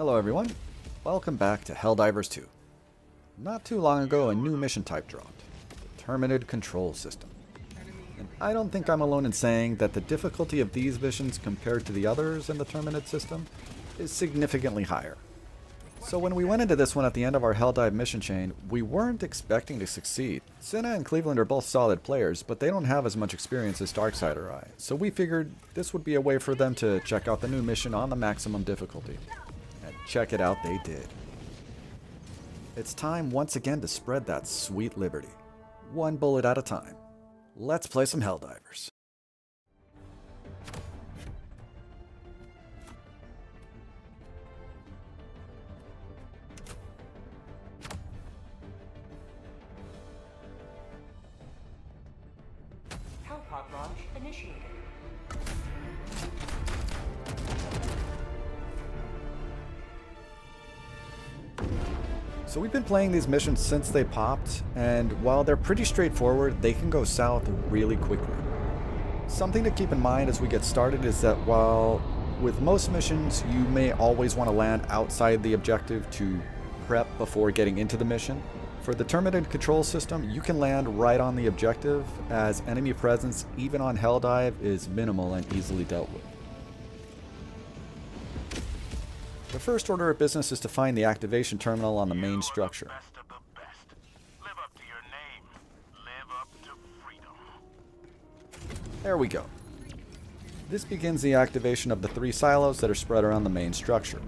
Hello everyone, welcome back to Helldivers 2. Not too long ago a new mission type dropped, the Terminid Control System. And I don't think I'm alone in saying that the difficulty of these missions compared to the others in the Terminid system is significantly higher. So when we went into this one at the end of our Helldive mission chain, we weren't expecting to succeed. Cinna and Cleveland are both solid players, but they don't have as much experience as Darkseid or I, so we figured this would be a way for them to check out the new mission on the maximum difficulty. And check it out, they did. It's time once again to spread that sweet liberty. One bullet at a time. Let's play some Helldivers. Pod launch initiated. So we've been playing these missions since they popped, and while they're pretty straightforward, they can go south really quickly. Something to keep in mind as we get started is that while with most missions you may always want to land outside the objective to prep before getting into the mission, for the Terminid Control System, you can land right on the objective, as enemy presence, even on Helldive, is minimal and easily dealt with. The first order of business is to find the activation terminal on the main structure. There we go. This begins the activation of the 3 silos that are spread around the main structure.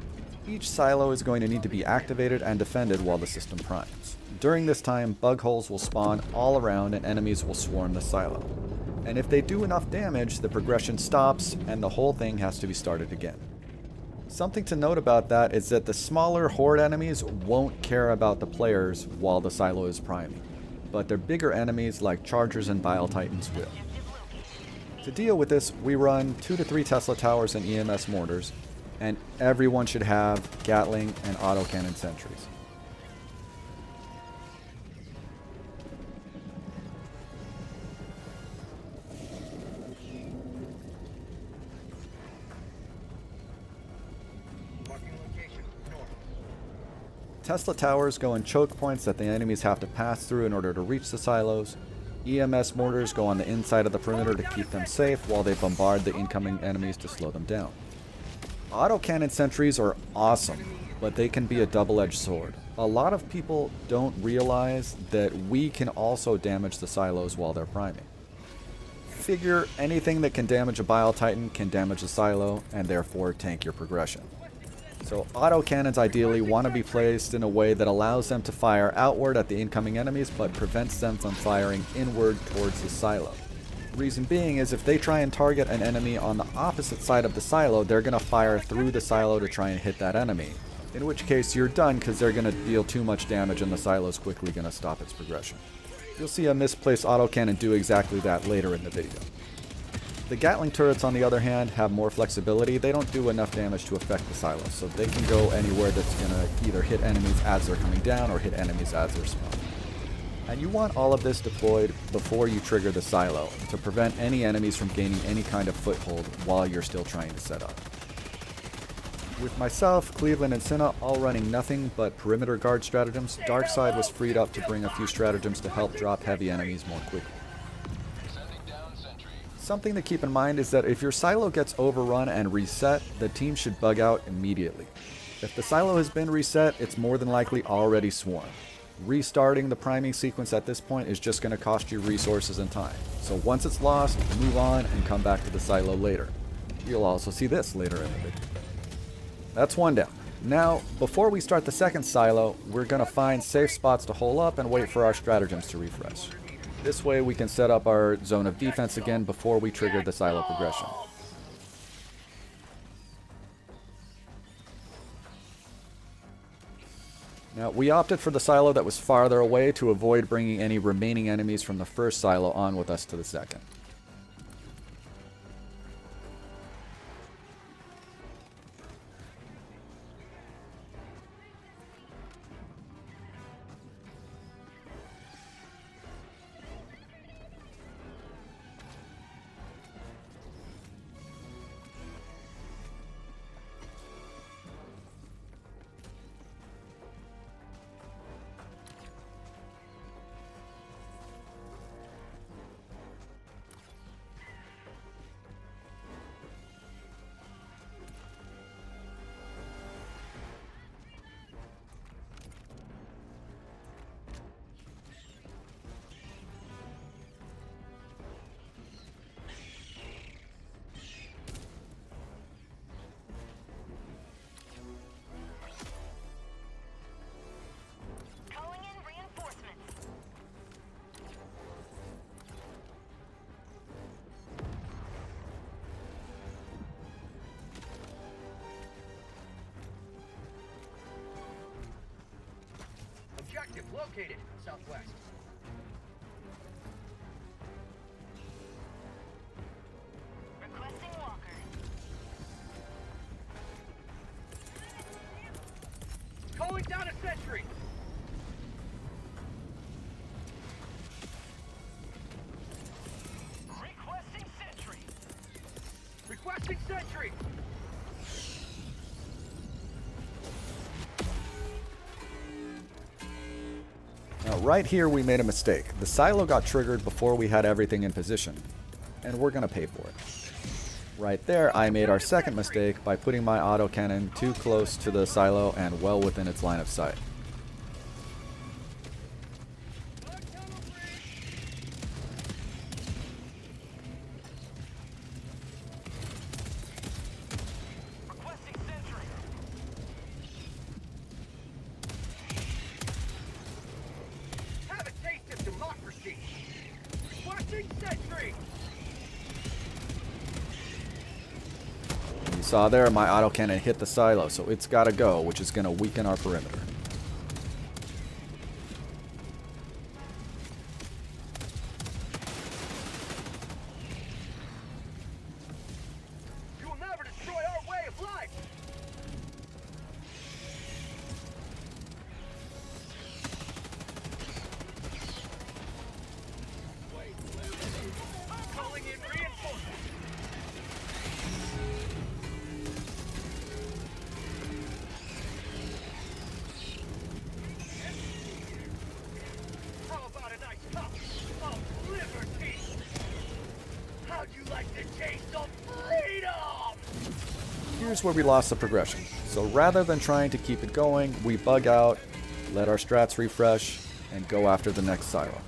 Each silo is going to need to be activated and defended while the system primes. During this time, bug holes will spawn all around and enemies will swarm the silo. And if they do enough damage, the progression stops and the whole thing has to be started again. Something to note about that is that the smaller horde enemies won't care about the players while the silo is priming, but their bigger enemies like chargers and bile titans will. To deal with this, we run 2 to 3 Tesla towers and EMS mortars, and everyone should have Gatling and autocannon sentries. Tesla towers go in choke points that the enemies have to pass through in order to reach the silos. EMS mortars go on the inside of the perimeter to keep them safe while they bombard the incoming enemies to slow them down. Autocannon sentries are awesome, but they can be a double-edged sword. A lot of people don't realize that we can also damage the silos while they're priming. Figure anything that can damage a bile titan can damage a silo and therefore tank your progression. So autocannons ideally want to be placed in a way that allows them to fire outward at the incoming enemies but prevents them from firing inward towards the silo. Reason being is if they try and target an enemy on the opposite side of the silo, they're going to fire through the silo to try and hit that enemy. In which case you're done because they're going to deal too much damage and the silo is quickly going to stop its progression. You'll see a misplaced autocannon do exactly that later in the video. The Gatling turrets, on the other hand, have more flexibility. They don't do enough damage to affect the silos, so they can go anywhere that's going to either hit enemies as they're coming down or hit enemies as they're spawning. And you want all of this deployed before you trigger the silo to prevent any enemies from gaining any kind of foothold while you're still trying to set up. With myself, Cleveland, and Cinna all running nothing but perimeter guard stratagems, Darkseid was freed up to bring a few stratagems to help drop heavy enemies more quickly. Something to keep in mind is that if your silo gets overrun and reset, the team should bug out immediately. If the silo has been reset, it's more than likely already swarmed. Restarting the priming sequence at this point is just going to cost you resources and time. So once it's lost, move on and come back to the silo later. You'll also see this later in the video. That's one down. Now, before we start the second silo, we're going to find safe spots to hole up and wait for our stratagems to refresh. This way we can set up our zone of defense again before we trigger the silo progression. Now, we opted for the silo that was farther away to avoid bringing any remaining enemies from the first silo on with us to the second. located, southwest. Requesting walker. Calling down a sentry. Requesting sentry. Requesting sentry. Now, right here we made a mistake. The silo got triggered before we had everything in position, and we're gonna pay for it. Right there, I made our second mistake by putting my autocannon too close to the silo and well within its line of sight. Requesting sentry. Have a taste of democracy. Requesting sentry. You saw there, my autocannon hit the silo, so it's gotta go, which is gonna weaken our perimeter. You will never destroy our way of life. Calling in reinforcements. How about a nice cup of liberty? How'd you like the taste of freedom? Here's where we lost the progression. So rather than trying to keep it going, we bug out, let our strats refresh, and go after the next silo.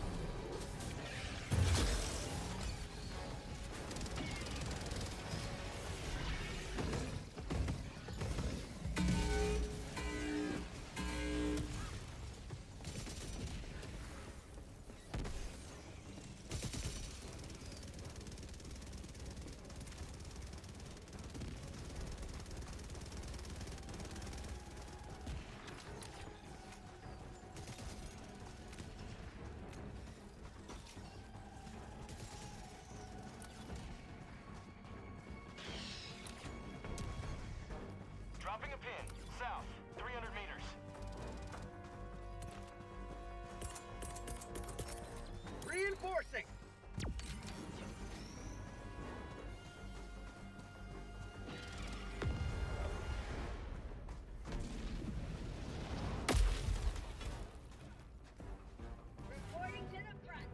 Dropping a pin. South. 300 meters. Reinforcing. Reporting to the front.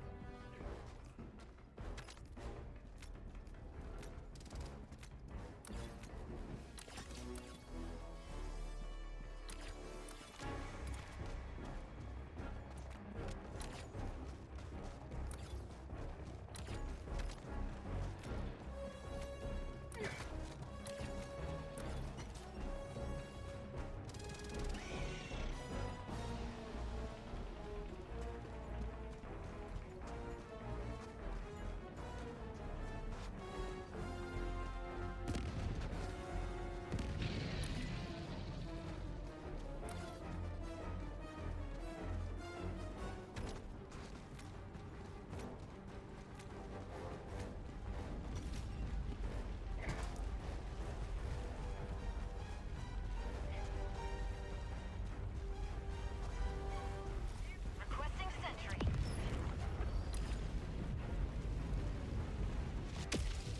Requesting sentry.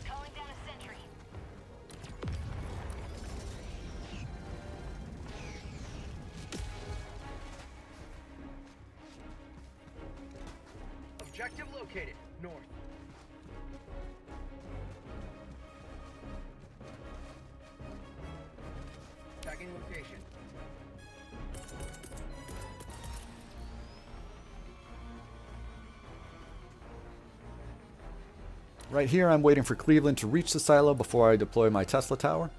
Calling down a sentry. Objective located, north. Tagging location. Right here, I'm waiting for Cleveland to reach the silo before I deploy my Tesla tower.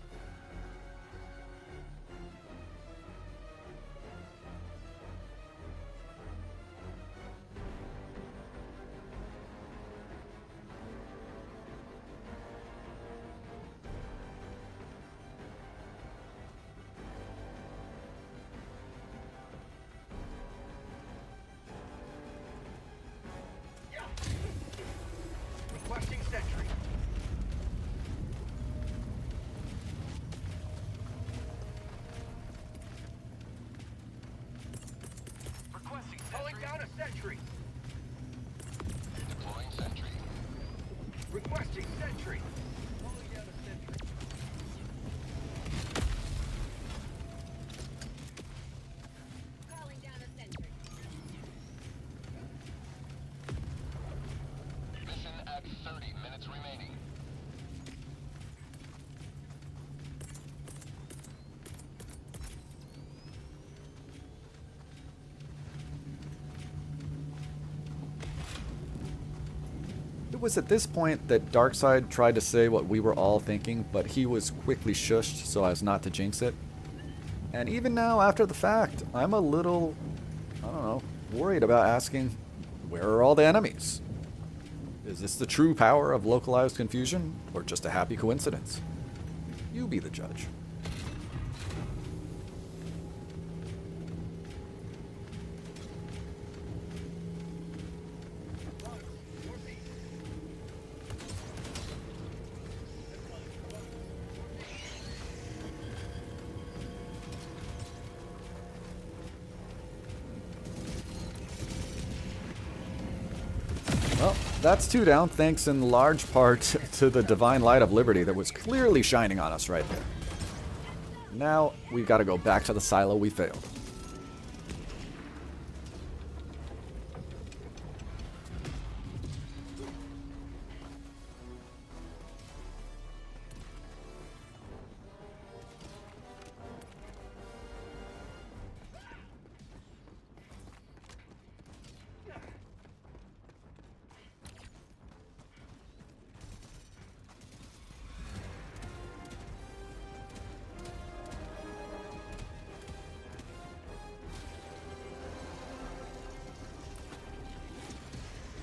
was at this point that Darkseid tried to say what we were all thinking, but he was quickly shushed so as not to jinx it. And even now, after the fact, I'm a little, I don't know, worried about asking, where are all the enemies? Is this the true power of localized confusion, or just a happy coincidence? You be the judge. Well, that's 2 down, thanks in large part to the divine light of liberty that was clearly shining on us right there. Now, we've got to go back to the silo we failed.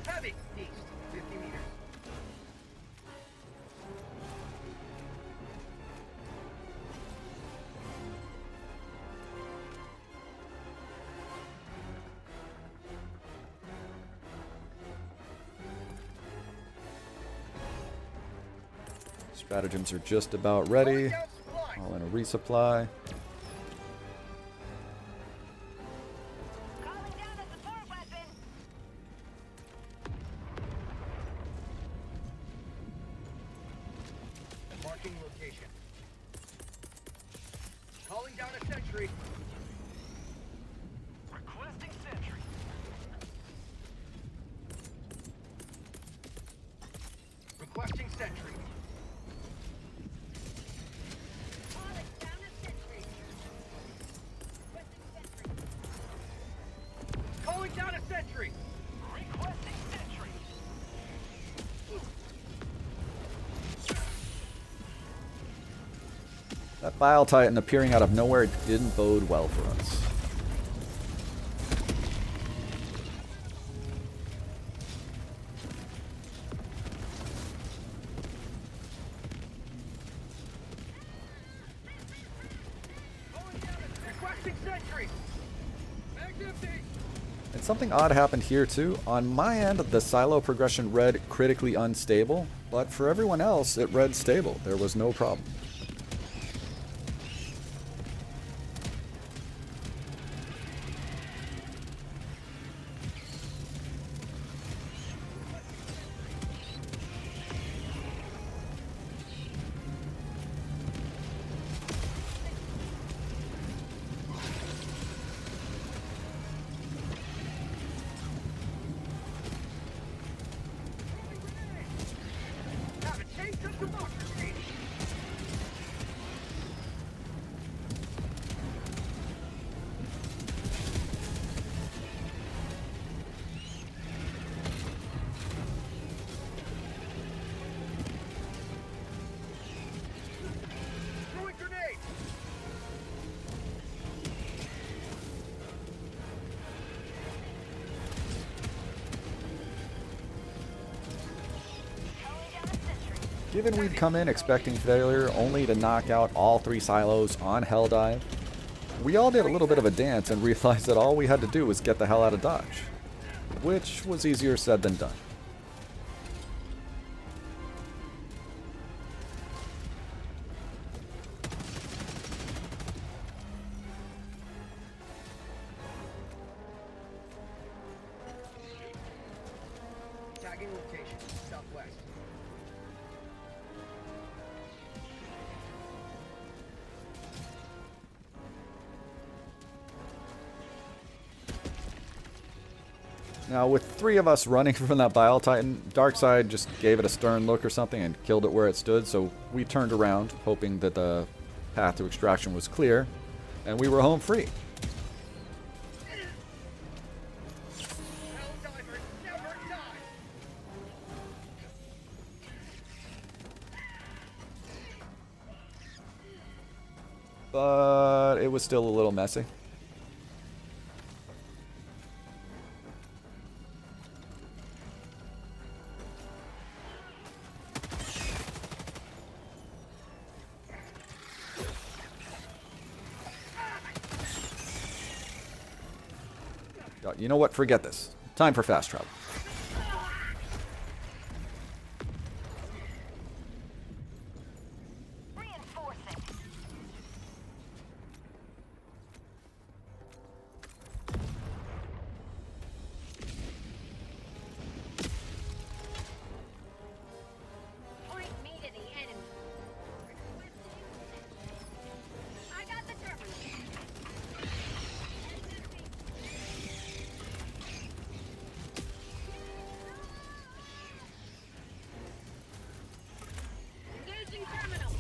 Heavy! East, 50 meters. Stratagems are just about ready. Calling down supplies. All in a resupply. Calling down a support weapon. Marking location. Calling down a sentry. Requesting sentry. Requesting sentry. Calling down a sentry. Requesting sentry. Calling down a sentry. Requesting sentry. That Bile Titan appearing out of nowhere didn't bode well for us. Requesting sentry. Mag's empty. And something odd happened here too. On my end, the silo progression read critically unstable, but for everyone else, it read stable. There was no problem. Have a taste of democracy. Throwing grenade. Calling down a sentry. Given we'd come in expecting failure only to knock out all 3 silos on Helldive, we all did a little bit of a dance and realized that all we had to do was get the hell out of Dodge. Which was easier said than done. Tagging location. Southwest. Now, with 3 of us running from that Bile Titan, Darkseid just gave it a stern look or something and killed it where it stood, so we turned around, hoping that the path to extraction was clear, and we were home free. Helldivers never die. but it was still a little messy. You know what? Forget this. Time for fast travel. Reinforcing. Point me to the enemy. I got the terminal. Engaging terminal.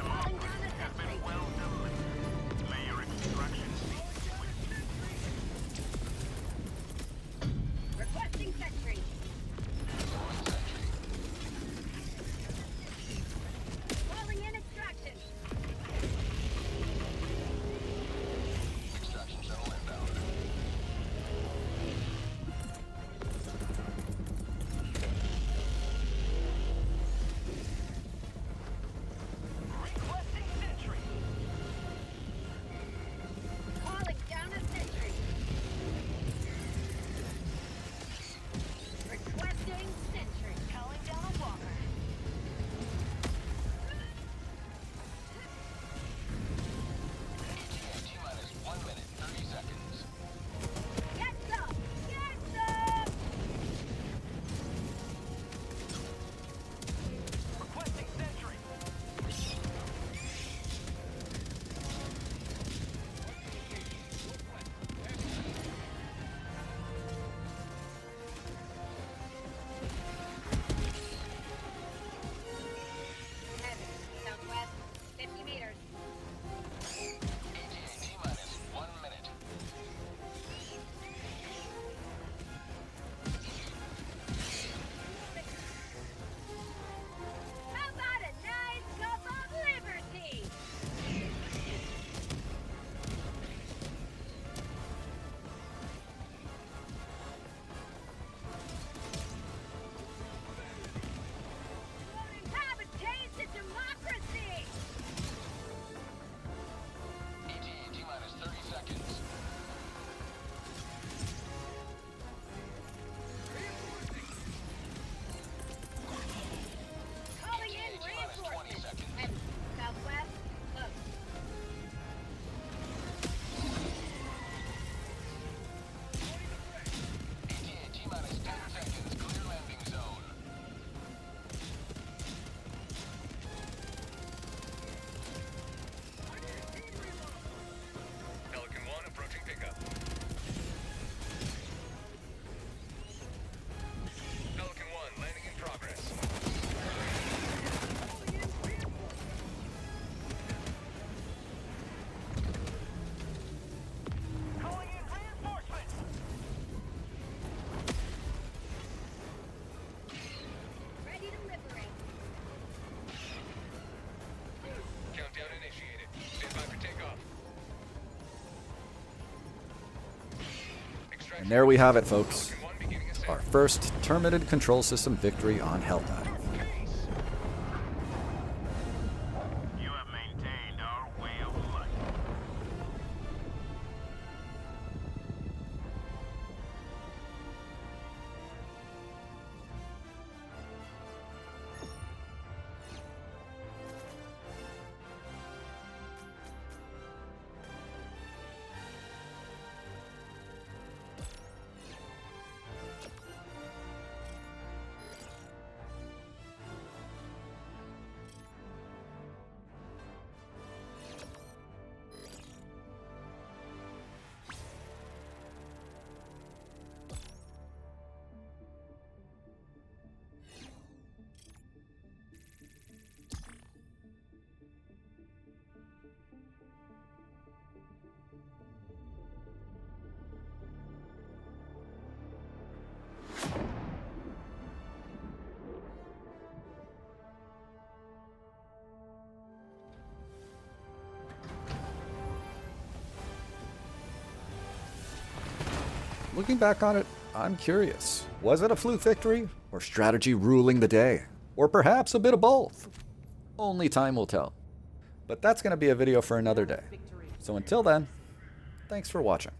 Calling down a sentry. Requesting sentry. Calling in extraction. Requesting sentry. Calling down a sentry. Requesting sentry. Calling down a walker. Get some! Get some! Requesting sentry. Heavy. Southwest. 50 meters. How about a nice cup of liberty? Have a taste of democracy! Calling in reinforcements. Heavy. Southwest. Close. Pelican 1 approaching pickup. Pelican 1 landing in progress. Calling in reinforcements. Ready to liberate. Countdown initiated. Stand by for takeoff. Extraction. And there we have it, folks. Pelican 1 beginning ascent. Our first Terminid Control System victory on Helldive. You have maintained our way of life. Looking back on it, I'm curious. Was it a fluke victory, or strategy ruling the day? Or perhaps a bit of both? Only time will tell. But that's going to be a video for another day. So until then, thanks for watching.